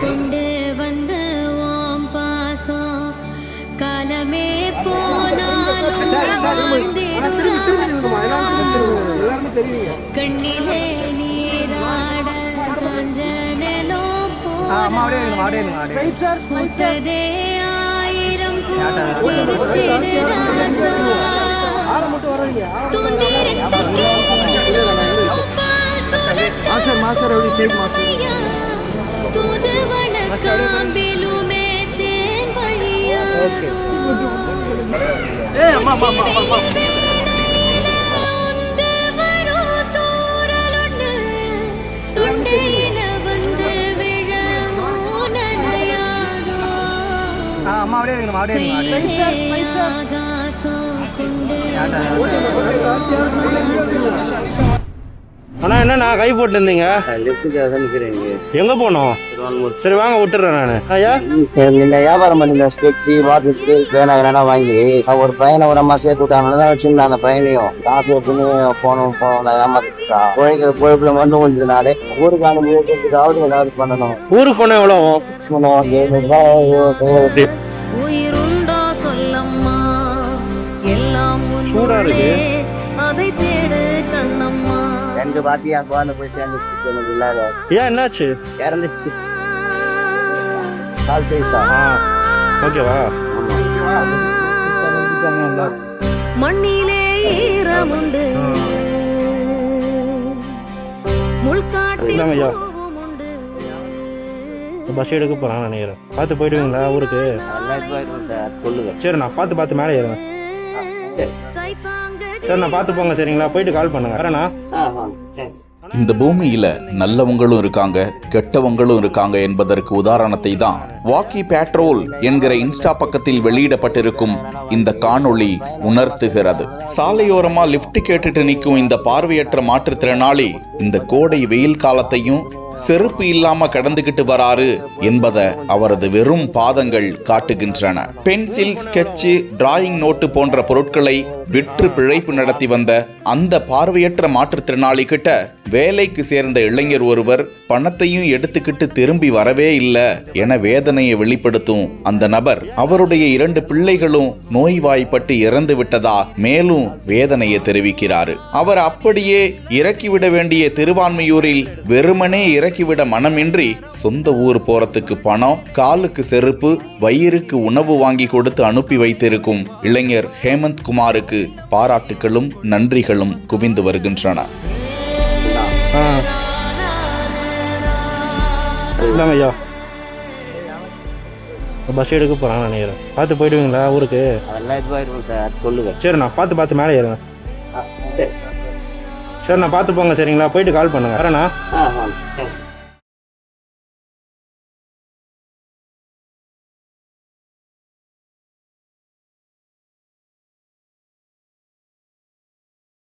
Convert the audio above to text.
கொண்டு வந்த ஓம் பாசம் காலமே போனாலும் கண்ணிலே நீராட கொஞ்சனோ பூத்ததே ஆயிரம் அண்ணா என்னண்ணா கை போட்டு இருந்தீங்க எங்க போனோம்? சரி வாங்க விட்டுறேன் நானு. ஐயா இந்த வியாபாரம் பண்ணி ஸ்கெட்சி வாட்டருக்கு பேனா வாங்கி ஒரு பையனை ஒரு அம்மா சேர்த்து விட்டாங்கன்னு வச்சிருந்தேன். அந்த பையனையும் காசு எடுத்துன்னு போனோம் ஏமாத்தா பொழுப்புல வந்து கொஞ்சதுனாலே ஊருக்கு அனுப்பிட்டு ஏதாவது பண்ணணும். ஊருக்கு போன எவ்வளவு? உயிருண்டா சொல்லம்மா எல்லாம் சூடா இருக்கு. அதை தேடு கண்ணம்மா. ரெண்டு பாத்தி என் குழந்தை போய் சேர்ந்து இல்லாத ஏன் என்னாச்சு? இறந்துச்சு. கால் சைஸா? ஓகேவா? மண்ணிலே ஈரமுண்டு முள்காட்டில் உண்டு. பஸ் எடுக்க போறேன் நினைக்கிறேன். பார்த்து போயிடுவீங்களா ஊருக்கு? சொல்லுங்க. சரி நான் பார்த்து மேலே ஏறுங்க. சரி நான் பார்த்து போங்க. சரிங்களா? போயிட்டு கால் பண்ணுங்க. வரேண்ணா. இந்த பூமியில நல்லவங்களும் இருக்காங்க, கெட்டவங்களும் இருக்காங்க என்பதற்கு உதாரணத்தை தான் வாக்கி பேட்ரோல் என்கிற இன்ஸ்டா பக்கத்தில் வெளியிடப்பட்டிருக்கும் இந்த காணொளி உணர்த்துகிறது. சாலையோரமா லிப்ட் கேட்டுட்டு நிற்கும் இந்த பார்வையற்ற மாற்றுத்திறனாளி இந்த கோடை வெயில் காலத்தையும் செருப்பு இல்லாம கடந்துகிட்டு வராரு என்பதை அவரது வெறும் பாதங்கள் காட்டுகின்றன. பென்சில், ஸ்கெட்சு, டிராயிங் நோட்டு போன்ற பொருட்களை விற்று பிழைப்பு நடத்தி வந்த அந்த பார்வையற்ற மாற்றுத்திறனாளி கிட்ட வேலைக்கு சேர்ந்த இளைஞர் ஒருவர் பணத்தையும் எடுத்துக்கிட்டு திரும்பி வரவே இல்லை என வேதனையை வெளிப்படுத்தும் அந்த நபர் அவருடைய 2 பிள்ளைகளும் நோய்வாய்ப்பட்டு இறந்து விட்டதா மேலும் வேதனையை தெரிவிக்கிறார். அவர் அப்படியே இறக்கிவிட வேண்டிய திருவான்மையூரில் வெறுமனே இறக்கிவிட மனமின்றி சொந்த ஊர் போறதுக்கு பணம், காலுக்கு செருப்பு, வயிறுக்கு உணவு வாங்கி கொடுத்து அனுப்பி வைத்திருக்கும் இளைஞர் ஹேமந்த் குமாருக்கு பாராட்டுகளும் நன்றிகளும் குவிந்து வருகின்றன. ஐயா பஸ் எடுக்க போறேன் நினைக்கிறேன். பார்த்து போயிடுவீங்களா ஊருக்கு? சொல்லுங்க. சரி நான் பார்த்து மேலே ஏறுங்க. சரி நான் பார்த்து போங்க. சரிங்களா? போயிட்டு கால் பண்ணுங்க. வரேண்ணா.